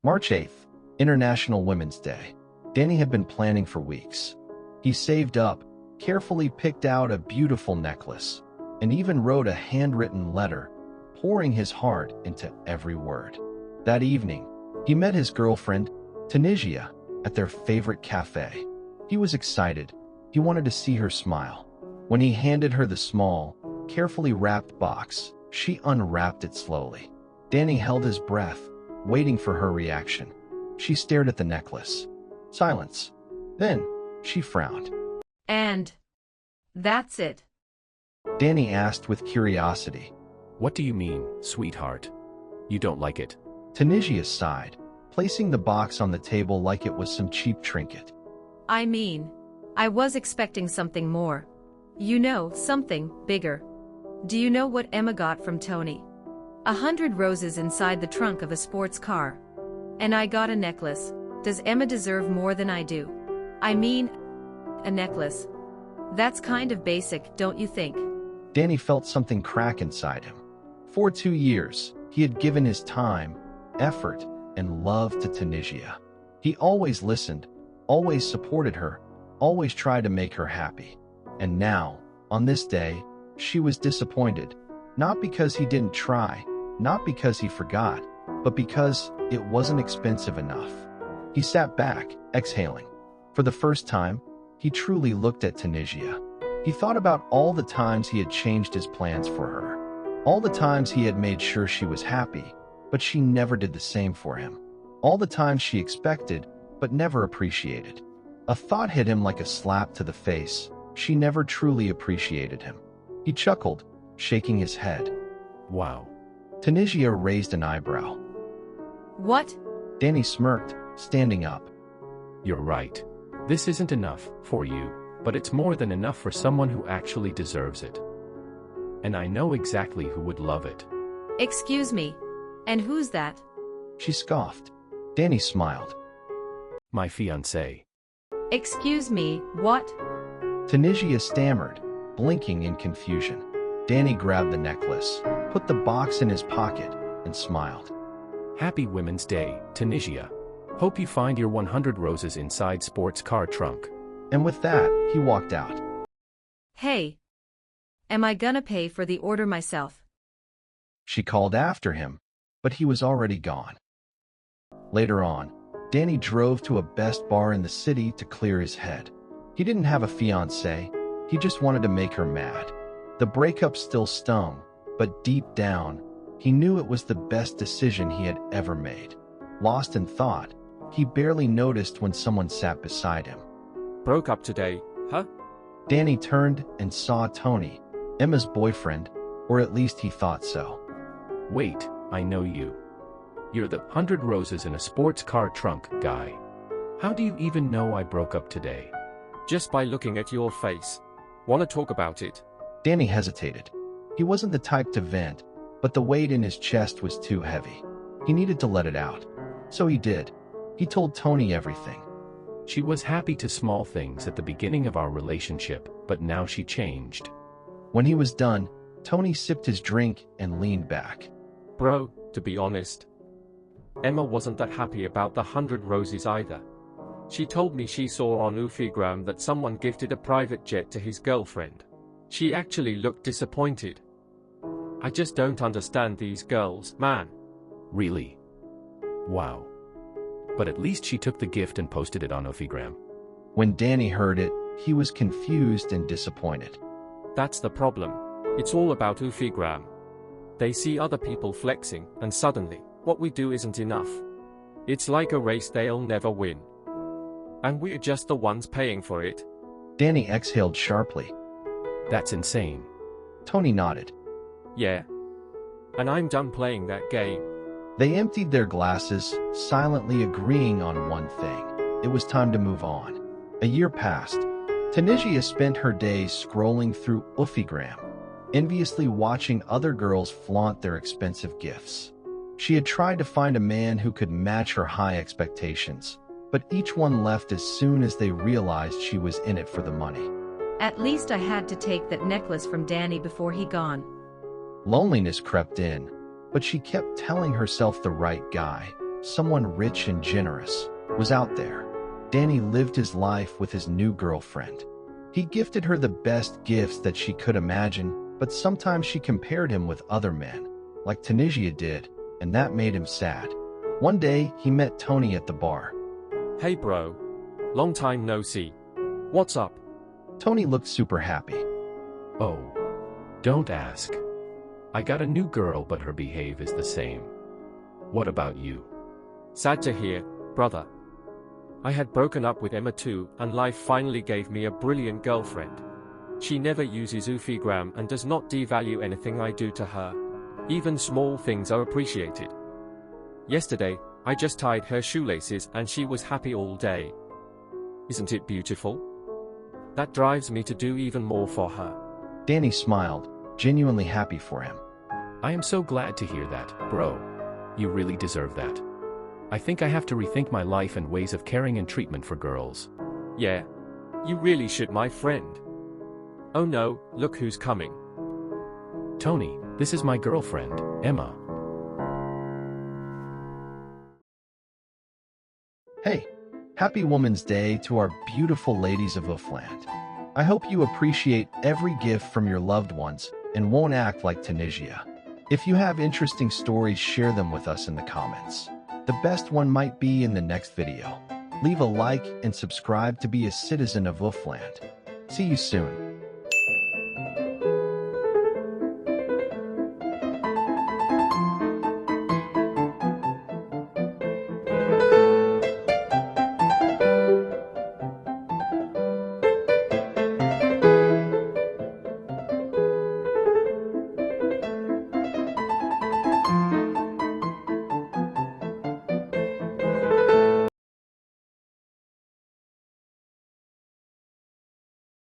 March 8th, International Women's Day. Danny had been planning for weeks. He saved up, carefully picked out a beautiful necklace, and even wrote a handwritten letter, pouring his heart into every word. That evening, he met his girlfriend, Tanisha, at their favorite cafe. He was excited. He wanted to see her smile. When he handed her the small, carefully wrapped box, she unwrapped it slowly. Danny held his breath, waiting for her reaction. She stared at the necklace. Silence. Then, she frowned. And that's it? Danny asked with curiosity. What do you mean, sweetheart? You don't like it? Tanisha sighed, placing the box on the table like it was some cheap trinket. I mean, I was expecting something more. You know, something bigger. Do you know what Emma got from Tony? 100 roses inside the trunk of a sports car. And I got a necklace. Does Emma deserve more than I do? I mean, a necklace. That's kind of basic, don't you think? Danny felt something crack inside him. For 2 years, he had given his time, effort, and love to Tanisha. He always listened, always supported her, always tried to make her happy. And now, on this day, she was disappointed. Not because he didn't try, not because he forgot, but because it wasn't expensive enough. He sat back, exhaling. For the first time, he truly looked at Tanisha. He thought about all the times he had changed his plans for her. All the times he had made sure she was happy, but she never did the same for him. All the times she expected, but never appreciated. A thought hit him like a slap to the face. She never truly appreciated him. He chuckled, shaking his head. Wow. Tanisha raised an eyebrow. What? Danny smirked, standing up. You're right. This isn't enough for you, but it's more than enough for someone who actually deserves it. And I know exactly who would love it. Excuse me. And who's that? She scoffed. Danny smiled. My fiancé. Excuse me, what? Tanisha stammered, blinking in confusion. Danny grabbed the necklace, put the box in his pocket, and smiled. Happy Women's Day, Tanisha. Hope you find your 100 roses inside sports car trunk. And with that, he walked out. Hey. Am I gonna pay for the order myself? She called after him, but he was already gone. Later on, Danny drove to a best bar in the city to clear his head. He didn't have a fiancée, he just wanted to make her mad. The breakup still stung, but deep down, he knew it was the best decision he had ever made. Lost in thought, he barely noticed when someone sat beside him. Broke up today, huh? Danny turned and saw Tony, Emma's boyfriend, or at least he thought so. Wait, I know you. You're the 100 roses in a sports car trunk guy. How do you even know I broke up today? Just by looking at your face. Wanna talk about it? Danny hesitated. He wasn't the type to vent, but the weight in his chest was too heavy. He needed to let it out. So he did. He told Tony everything. She was happy to small things at the beginning of our relationship, but now she changed. When he was done, Tony sipped his drink and leaned back. Bro, to be honest, Emma wasn't that happy about the 100 roses either. She told me she saw on Oofland that someone gifted a private jet to his girlfriend. She actually looked disappointed. I just don't understand these girls, man. Really? Wow. But at least she took the gift and posted it on Oofland. When Danny heard it, he was confused and disappointed. That's the problem. It's all about Oofland. They see other people flexing, and suddenly, what we do isn't enough. It's like a race they'll never win. And we're just the ones paying for it. Danny exhaled sharply. That's insane. Tony nodded. Yeah. And I'm done playing that game. They emptied their glasses, silently agreeing on one thing. It was time to move on. A year passed. Tanisha spent her days scrolling through Oofland, enviously watching other girls flaunt their expensive gifts. She had tried to find a man who could match her high expectations, but each one left as soon as they realized she was in it for the money. At least I had to take that necklace from Danny before he gone. Loneliness crept in, but she kept telling herself the right guy, someone rich and generous, was out there. Danny lived his life with his new girlfriend. He gifted her the best gifts that she could imagine, but sometimes she compared him with other men, like Tanisha did, and that made him sad. One day, he met Tony at the bar. Hey bro. Long time no see. What's up? Tony looked super happy. Oh. Don't ask. I got a new girl, but her behave is the same. What about you? Sad to hear, brother. I had broken up with Emma too, and life finally gave me a brilliant girlfriend. She never uses Oofland and does not devalue anything I do to her. Even small things are appreciated. Yesterday, I just tied her shoelaces and she was happy all day. Isn't it beautiful? That drives me to do even more for her. Danny smiled, genuinely happy for him. I am so glad to hear that, bro. You really deserve that. I think I have to rethink my life and ways of caring and treatment for girls. Yeah. You really should, my friend. Oh no, look who's coming. Tony, this is my girlfriend, Emma. Hey, happy Women's Day to our beautiful ladies of Oofland. I hope you appreciate every gift from your loved ones and won't act like Tanisha. If you have interesting stories, share them with us in the comments. The best one might be in the next video. Leave a like and subscribe to be a citizen of Oofland. See you soon.